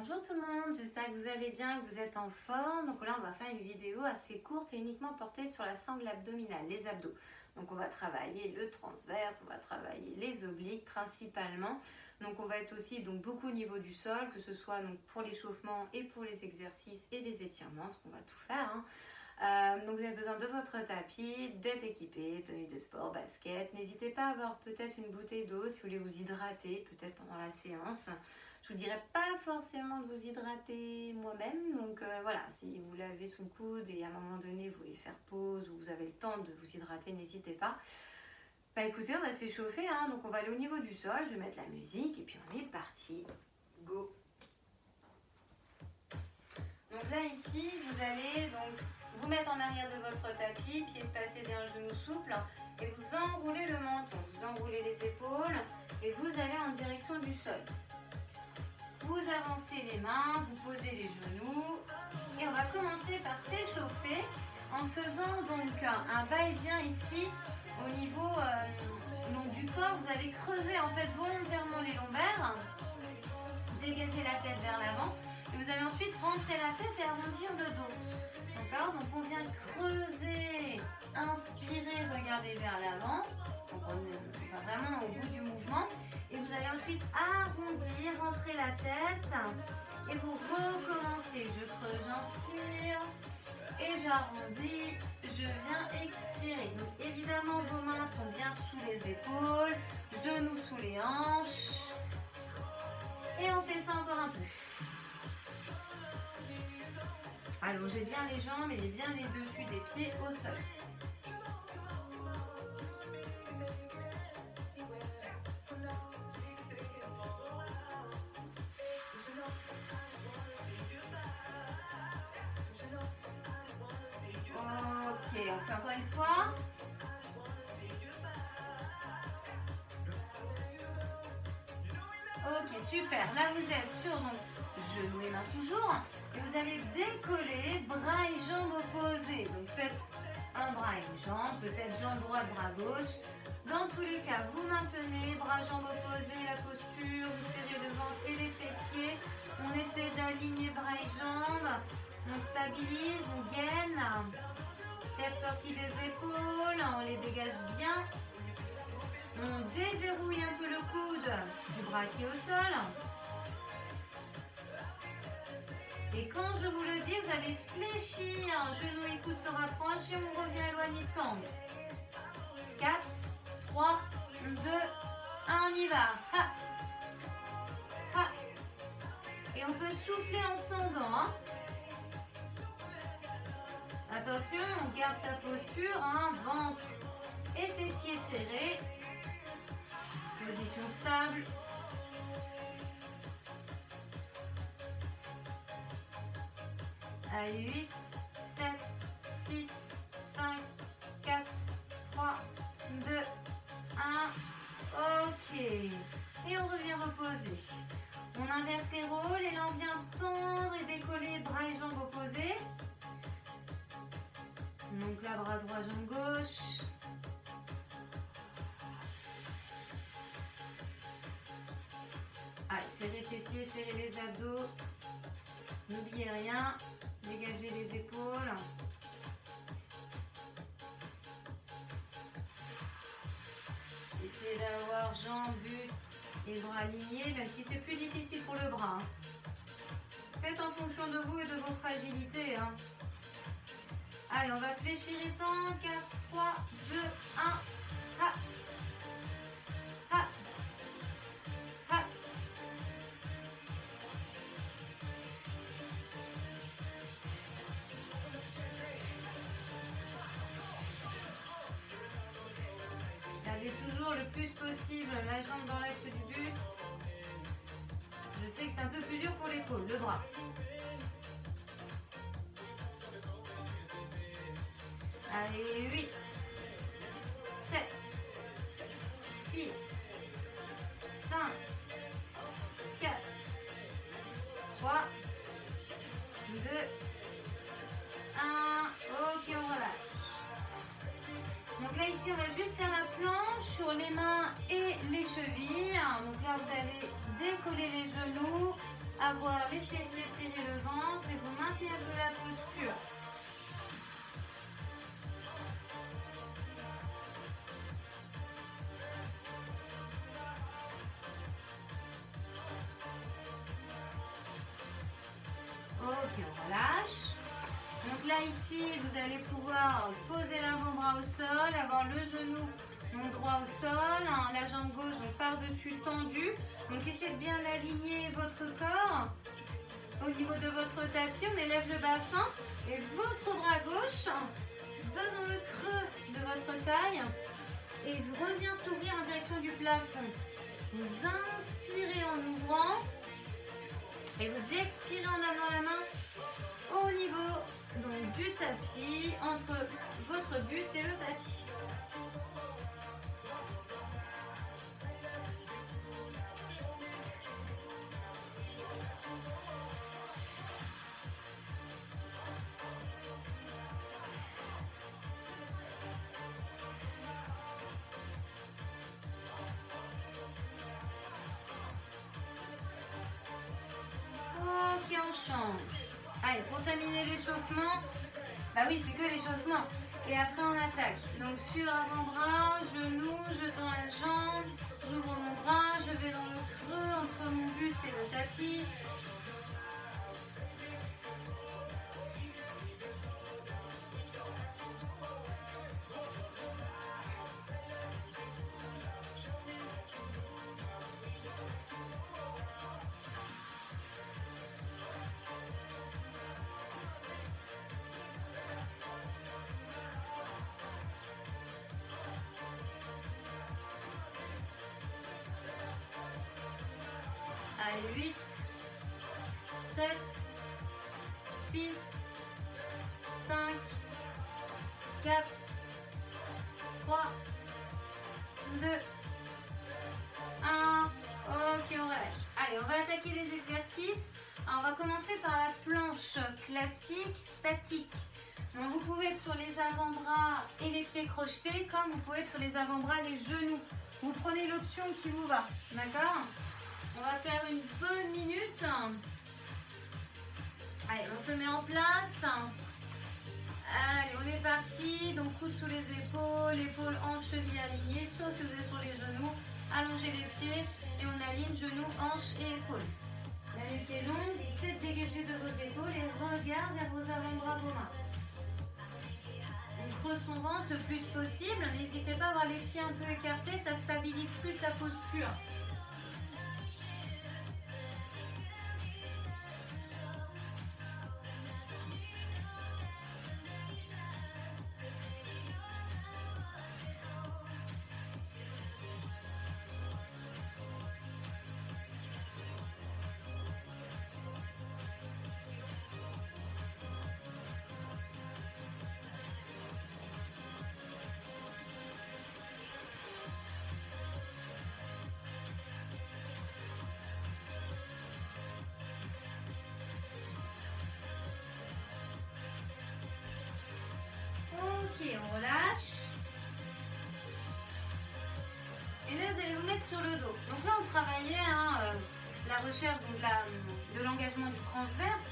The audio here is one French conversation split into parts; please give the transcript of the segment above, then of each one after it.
Bonjour tout le monde, j'espère que vous allez bien, que vous êtes en forme. Donc là on va faire une vidéo assez courte et uniquement portée sur la sangle abdominale, les abdos. Donc on va travailler le transverse, on va travailler les obliques principalement. Donc on va être aussi beaucoup au niveau du sol, que ce soit donc pour l'échauffement et pour les exercices et les étirements, parce qu'on va tout faire. Donc vous avez besoin de votre tapis, d'être équipé, tenue de sport, basket. N'hésitez pas à avoir peut-être une bouteille d'eau si vous voulez vous hydrater, peut-être pendant la séance. Je vous dirais pas forcément de vous hydrater moi-même, donc voilà, si vous l'avez sous le coude et à un moment donné vous voulez faire pause ou vous avez le temps de vous hydrater, n'hésitez pas. Bah écoutez, on va s'échauffer, donc on va aller au niveau du sol, je vais mettre la musique et puis on est parti. Go! Donc là ici, vous allez donc vous mettre en arrière de votre tapis, pieds espacés d'un genou souple et vous enroulez le menton, vous enroulez les épaules et vous allez en direction du sol. Vous avancez les mains, vous posez les genoux et on va commencer par s'échauffer en faisant donc un va-et-vient ici au niveau du corps. Vous allez creuser en fait volontairement les lombaires, dégager la tête vers l'avant et vous allez ensuite rentrer la tête et arrondir le dos. D'accord? Donc on vient creuser, inspirer, regarder vers l'avant. Donc on va vraiment au bout du mouvement. Et vous allez ensuite arrondir, rentrer la tête et vous recommencez. Je creuse, j'inspire et j'arrondis, je viens expirer. Donc évidemment vos mains sont bien sous les épaules, genoux sous les hanches. Et on fait ça encore un peu. Allongez bien les jambes et bien les dessus des pieds au sol. Ok, on fait encore une fois. Ok, super. Là, vous êtes sur genoux et mains toujours. Et vous allez décoller, bras et jambes opposés. Donc, faites un bras et une jambe, peut-être jambe droite, bras gauche. Dans tous les cas, vous maintenez, bras, jambes opposés, la posture, vous serrez le ventre et les fessiers. On essaie d'aligner bras et jambes. On stabilise, on gaine. Tête sortie des épaules, on les dégage bien. On déverrouille un peu le coude du bras qui est au sol. Et quand je vous le dis, vous allez fléchir, genou et coude se rapprochent et on revient éloigné, tangue. 4, 3, 2, 1, on y va. Ha. Ha. Et on peut souffler en tendant. Attention, on garde sa posture, ventre et fessiers serrés. Position stable. Allez, 8, 7, 6, 5, 4, 3, 2, 1. Ok. Et on revient reposer. On inverse les rôles et là on vient tendre et décoller bras et jambes opposés. Donc là, bras droit, jambe gauche. Allez, serrez les fessiers, serrez les abdos. N'oubliez rien. Dégagez les épaules. Essayez d'avoir jambes, buste et bras alignés, même si c'est plus difficile pour le bras. Faites en fonction de vous et de vos fragilités. Allez, on va fléchir et tendre. 4, 3, 2, 1. Ha. Ha. Ha. Gardez toujours le plus possible la jambe dans l'axe du buste. Je sais que c'est un peu plus dur pour l'épaule, le bras. Allez, 8, 7, 6, 5, 4, 3, 2, 1. Ok, on relâche. Donc là, ici, on va juste faire la planche sur les mains et les chevilles. Donc là, vous allez décoller les genoux, avoir les fessiers serrer le ventre et vous maintenir de la posture. Ok, on relâche. Donc là, ici, vous allez pouvoir poser l'avant-bras au sol, avoir le genou donc droit au sol, hein, la jambe gauche donc par-dessus tendue. Donc essayez de bien aligner votre corps au niveau de votre tapis. On élève le bassin et votre bras gauche va dans le creux de votre taille et revient s'ouvrir en direction du plafond. Vous inspirez en ouvrant et vous expirez en amenant la main au niveau donc, du tapis, entre votre buste et le tapis. Ok, on change. Allez, pour terminer l'échauffement, bah oui, c'est que l'échauffement. Et après, on attaque. Donc, sur avant-bras, genou, je tends la jambe, j'ouvre mon bras, je vais dans le creux entre mon buste et le tapis. Allez, 8, 7, 6, 5, 4, 3, 2, 1. Ok, on relâche. Allez, on va attaquer les exercices. Alors, on va commencer par la planche classique statique. Donc, vous pouvez être sur les avant-bras et les pieds crochetés, comme vous pouvez être sur les avant-bras et les genoux. Vous prenez l'option qui vous va, d'accord ? On va faire une bonne minute. Allez, on se met en place. Allez, on est parti. Donc, coude sous les épaules hanches, chevilles alignées. Sauf si vous êtes sur les genoux, allongez les pieds et on aligne genoux, hanches et épaules. La nuque est longue, tête dégagée de vos épaules et regard vers vos avant-bras, vos mains. On creuse son ventre le plus possible. N'hésitez pas à avoir les pieds un peu écartés, ça stabilise plus la posture. Ok, on relâche. Et là, vous allez vous mettre sur le dos. Donc là, on travaillait la recherche de l'engagement du transverse,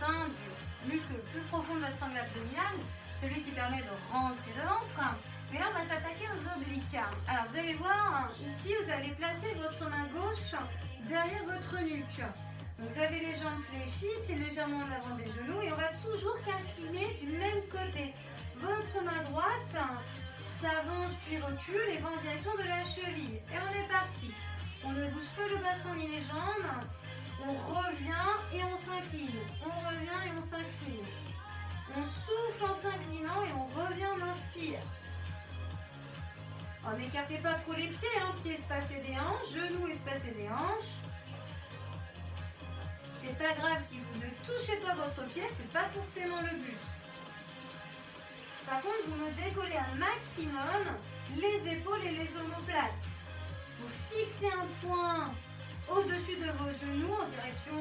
du muscle le plus profond de votre sangle abdominale, celui qui permet de rentrer le ventre. Mais là, on va s'attaquer aux obliques. Alors, vous allez voir, ici, vous allez placer votre main gauche derrière votre nuque. Donc, vous avez les jambes fléchies, pieds légèrement en avant des genoux, et on va toujours qu'incliner du même côté. Votre main droite s'avance puis recule et va en direction de la cheville. Et on est parti. On ne bouge pas le bassin ni les jambes. On revient et on s'incline. On revient et on s'incline. On souffle en s'inclinant et on revient, on inspire. Oh, n'écartez pas trop les pieds, pieds espacés des hanches, genoux espacés des hanches. C'est pas grave si vous ne touchez pas votre pied, c'est pas forcément le but. Par contre, vous me décollez un maximum les épaules et les omoplates. Vous fixez un point au-dessus de vos genoux en direction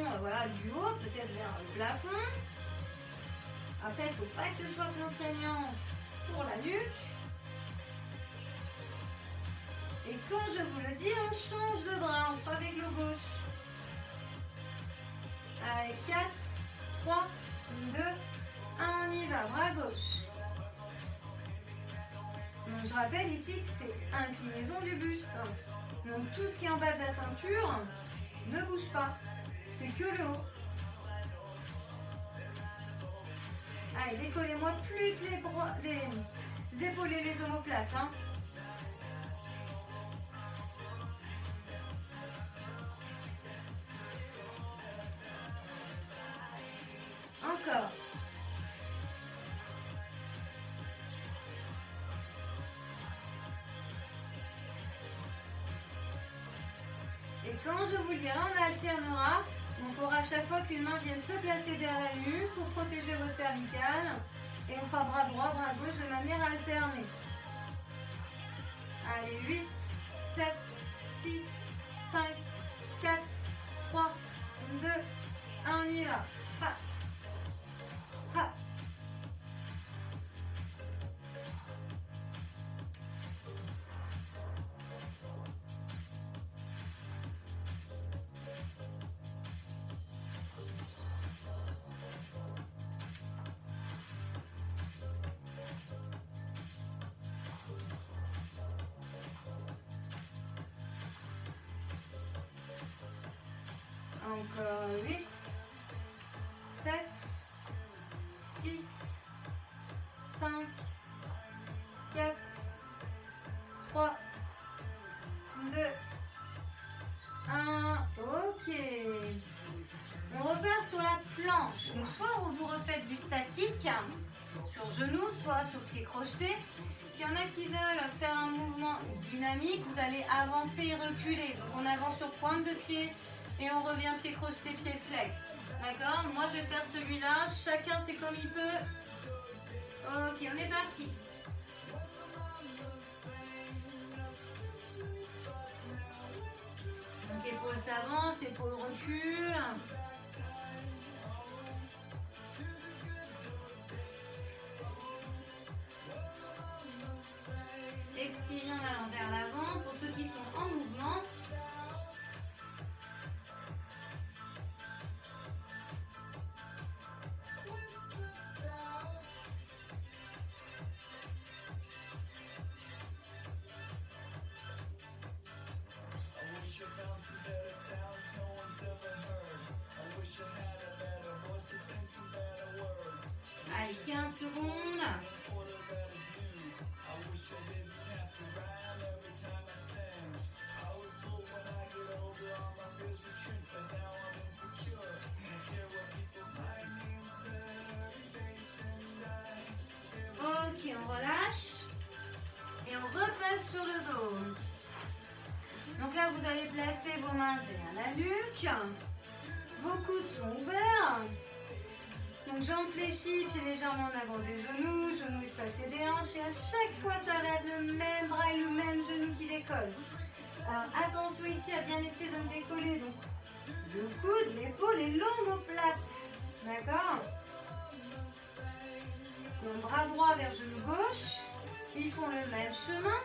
du haut, peut-être vers le plafond. Après, il ne faut pas que ce soit contraignant pour la nuque. Et quand je vous le dis, on change de bras, on fait avec le gauche. Allez. rappelle ici que c'est inclinaison du buste. Donc tout ce qui est en bas de la ceinture ne bouge pas. C'est que le haut. Allez, décollez-moi plus les épaules et les omoplates. Hein. Encore. Et quand je vous le dirai, on alternera. On fera à chaque fois qu'une main vienne se placer derrière la nuque pour protéger vos cervicales. Et on fera bras droit, bras gauche de manière alternée. Allez, 8, 7, 6, 5, 4, 3, 2, 1, on y va. Ha. Ha. Encore 8, 7, 6, 5, 4, 3, 2, 1. Ok. On repart sur la planche. Donc soit vous refaites du statique sur genou, soit sur pied crocheté. S'il y en a qui veulent faire un mouvement dynamique, vous allez avancer et reculer. Donc on avance sur pointe de pied. Et on revient pied crocheté, pied flex. D'accord? Moi, je vais faire celui-là. Chacun fait comme il peut. Ok, on est parti. Donc, épaule s'avance, épaule recule. Expirez en allant vers l'avant. Pour ceux qui sont en mouvement. Allez, 15 secondes. Ok, on relâche. Et on repasse sur le dos. Donc là, vous allez placer vos mains derrière la nuque. Vos coudes sont ouverts. Donc jambes fléchies, pieds légèrement en avant des genoux, genoux espacés des hanches. Et à chaque fois, ça va être le même bras et le même genou qui décolle. Alors attention ici à bien essayer de me décoller. Donc le coude, l'épaule et l'omoplate. D'accord? Donc bras droit vers genou gauche. Ils font le même chemin.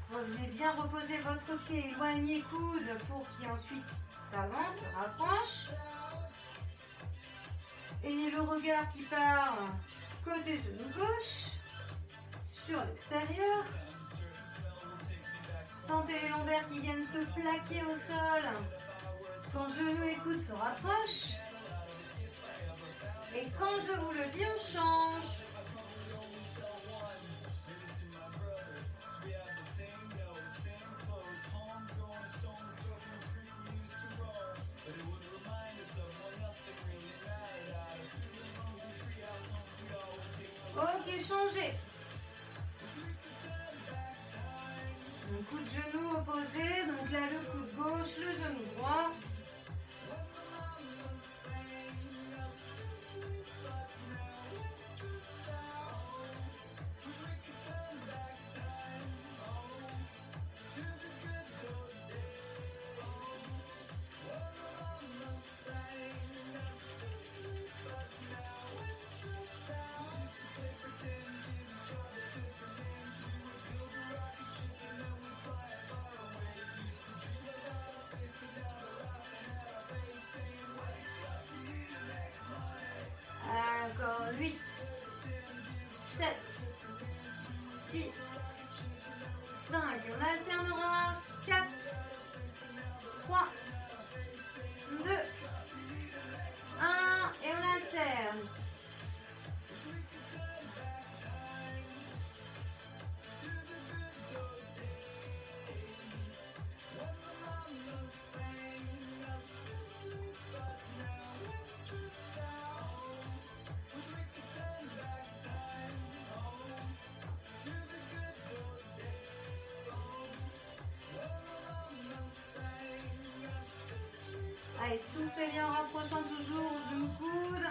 Revenez bien reposer votre pied, éloignez coude pour qu'il ensuite s'avance, se rapproche. Ayez le regard qui part côté genou gauche, sur l'extérieur. Sentez les lombaires qui viennent se plaquer au sol quand genou et coude se rapprochent. Et quand je vous le dis, on change. Ok, changez. Un coup de genou opposé, donc là le coude gauche, le genou droit. Allez, soufflez bien en rapprochant toujours, genou coude.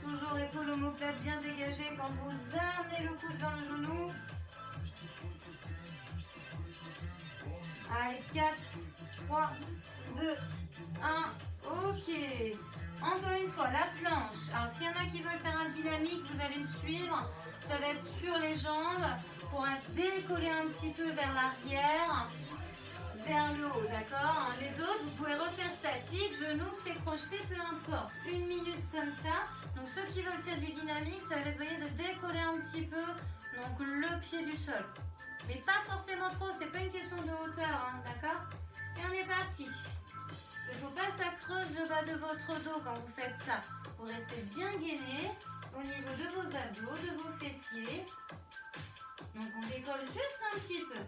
Toujours épaule omoplate bien dégagée quand vous amenez le coude vers le genou. Allez, 4, 3, 2, 1. Ok. Encore une fois, la planche. Alors, s'il y en a qui veulent faire un dynamique, vous allez me suivre. Ça va être sur les jambes pour décoller un petit peu vers l'arrière, vers le haut, d'accord? Les autres, vous pouvez refaire statique, genoux, pieds crochetés, peu importe. 1 minute comme ça. Donc, ceux qui veulent faire du dynamique, ça va être, vous voyez, de décoller un petit peu donc, le pied du sol. Mais pas forcément trop, c'est pas une question de hauteur, hein, d'accord? Et on est parti. Il ne faut pas que ça creuse le bas de votre dos quand vous faites ça. Vous restez bien gainé au niveau de vos abdos, de vos fessiers. Donc on décolle juste un petit peu.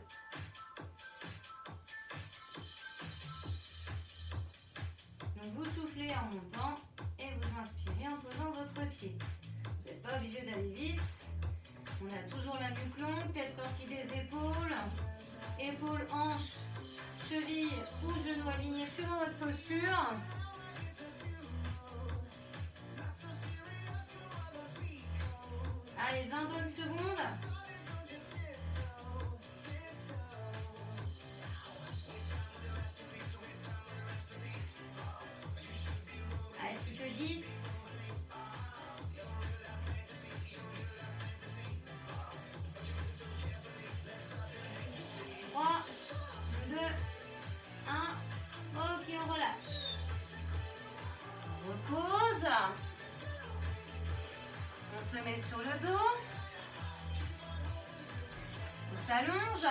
Donc vous soufflez en montant et vous inspirez en posant votre pied. Vous n'êtes pas obligé d'aller vite. On a toujours la nuque longue, tête sortie des épaules, épaules, hanches, cheville ou genou alignés suivant votre posture. Allez, 20 bonnes secondes. Allez, plus que 10. On se met sur le dos. On s'allonge.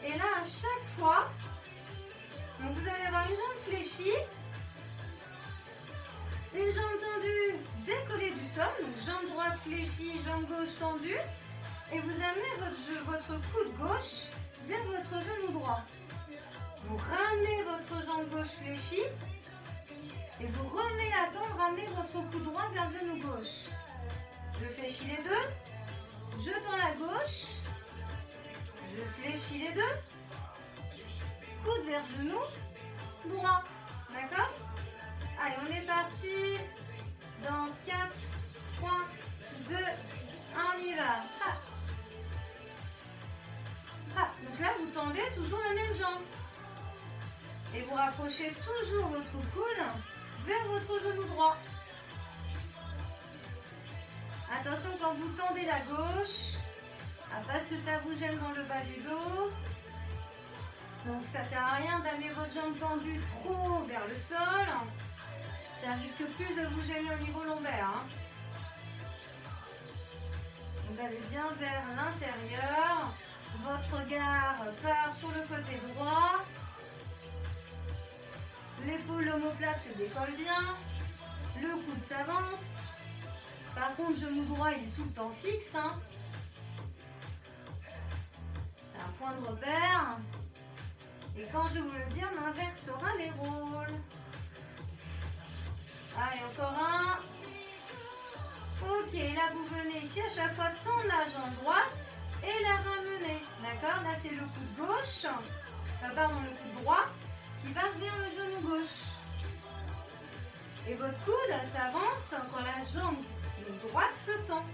Et là, à chaque fois, donc vous allez avoir une jambe fléchie, une jambe tendue décollée du sol, donc jambe droite fléchie, jambe gauche tendue, et vous amenez votre coude gauche vers votre genou droit. Vous ramenez votre jambe gauche fléchie et vous revenez la tendre, ramenez votre coude droit vers le genou gauche. Je fléchis les deux, je tends la gauche, je fléchis les deux, coude vers genou droit. D'accord? Allez, on est parti dans 4, 3, 2, 1, on y va. Ah. Ah. Donc là, vous tendez toujours la même jambe. Et vous rapprochez toujours votre coude vers votre genou droit. Attention quand vous tendez la gauche, à pas que ça vous gêne dans le bas du dos. Donc ça ne sert à rien d'amener votre jambe tendue trop vers le sol. Ça risque plus de vous gêner au niveau lombaire. Hein. Vous allez bien vers l'intérieur. Votre regard part sur le côté droit. L'épaule, l'omoplate se décolle bien. Le coude s'avance. Par contre, le genou droit, il est tout le temps fixe. Hein. C'est un point de repère. Et quand je vous le dis, on inversera les rôles. Allez, encore un. Ok, là vous venez ici à chaque fois tendre la jambe droite et la ramener. D'accord? Là c'est le coude gauche, pardon, le coude droit qui va vers le genou gauche. Et votre coude s'avance quand la jambe droite se tend.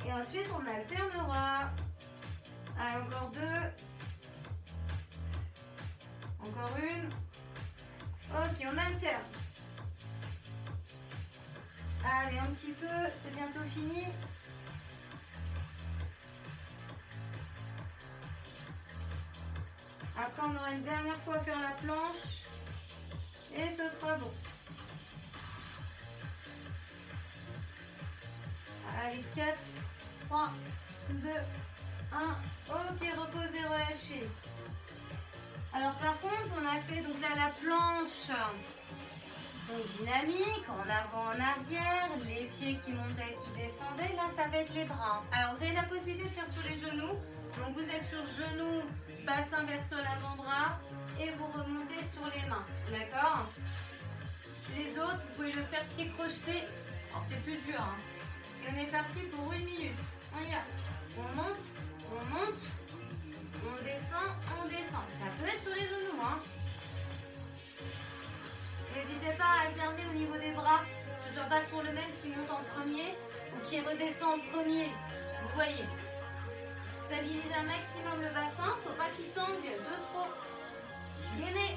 Et ensuite, on alternera. Allez, encore deux. Encore une. Ok, on alterne. Allez, un petit peu, c'est bientôt fini. Après, on aura une dernière fois à faire la planche. Et ce sera bon. Allez, 4, 3, 2, 1. Ok, reposez, relâchez. Alors par contre, on a fait donc là la planche Donc dynamique, en avant, en arrière, les pieds qui montaient, qui descendaient. Là, ça va être les bras. Alors, vous avez la possibilité de faire sur les genoux. Donc, vous êtes sur genoux, bassin vers sol, avant-bras. Et vous remontez sur les mains. D'accord? Les autres, vous pouvez le faire pied crocheté. Alors, c'est plus dur. Hein. Et on est parti pour 1 minute. On y va. On monte, on descend, on descend. Ça peut être sur les genoux. Hein. N'hésitez pas à alterner au niveau des bras, que ce soit pas toujours le même qui monte en premier ou qui redescend en premier. Vous voyez. Stabilisez un maximum le bassin, faut pas qu'il tangue de trop. Gainez.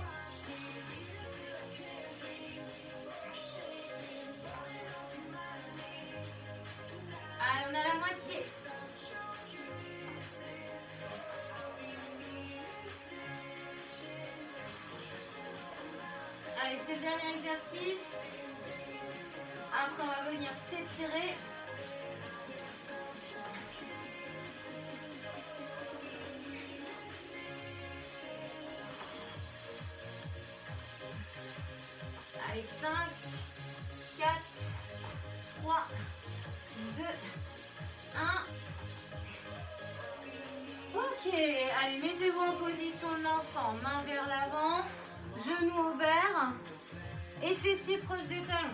Allez, on a la moitié. Allez, c'est le dernier exercice. Après, on va venir s'étirer. Allez, 5, 4, 3, 2, 1. Ok, allez, mettez-vous en position de l'enfant. Main vers l'avant, genoux ouverts et fessiers proches des talons.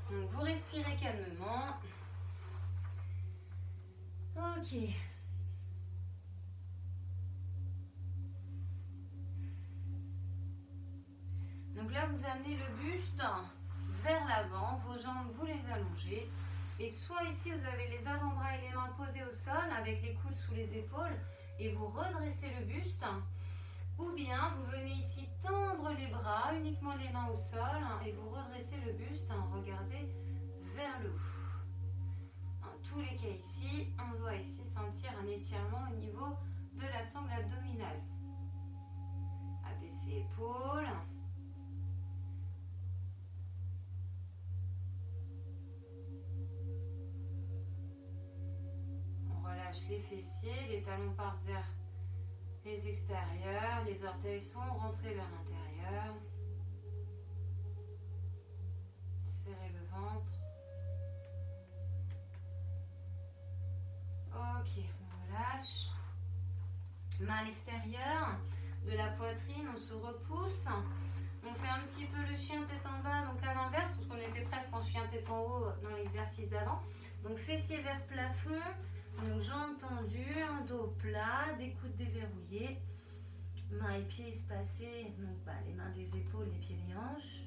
Donc, vous respirez calmement. Ok. Donc là, vous amenez le buste vers l'avant, vos jambes, vous les allongez. Et soit ici, vous avez les avant-bras et les mains posés au sol avec les coudes sous les épaules et vous redressez le buste. Ou bien, vous venez ici tendre les bras, uniquement les mains au sol et vous redressez le buste, regardez vers le haut. Dans tous les cas ici, on doit ici sentir un étirement au niveau de la sangle abdominale. Abaissez épaules. Les fessiers, les talons partent vers les extérieurs, les orteils sont rentrés vers l'intérieur. Serrez le ventre. Ok, on relâche. Main à l'extérieur de la poitrine, on se repousse. On fait un petit peu le chien tête en bas, donc à l'inverse, parce qu'on était presque en chien tête en haut dans l'exercice d'avant. Donc fessiers vers plafond. Donc jambes tendues, un dos plat, des coudes déverrouillés, mains et pieds espacés, donc les mains des épaules, les pieds des hanches.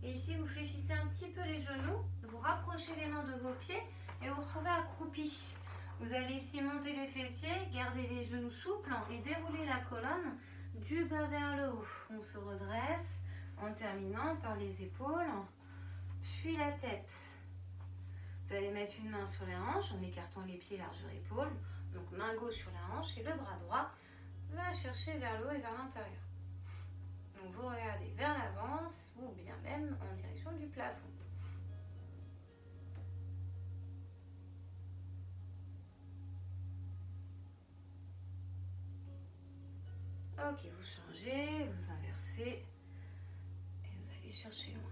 Et ici vous fléchissez un petit peu les genoux, vous rapprochez les mains de vos pieds et vous vous retrouvez accroupi. Vous allez ici monter les fessiers, garder les genoux souples et dérouler la colonne du bas vers le haut. On se redresse. En terminant par les épaules, puis la tête. Vous allez mettre une main sur la hanche en écartant les pieds largeur épaule. Donc main gauche sur la hanche et le bras droit va chercher vers le haut et vers l'intérieur. Donc vous regardez vers l'avant ou bien même en direction du plafond. Ok, vous changez, vous inversez. Chercher loin.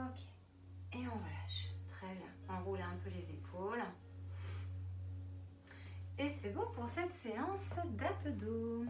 Ok. Et on relâche. Très bien. Enroulez un peu les épaules. Et c'est bon pour cette séance d'abdos.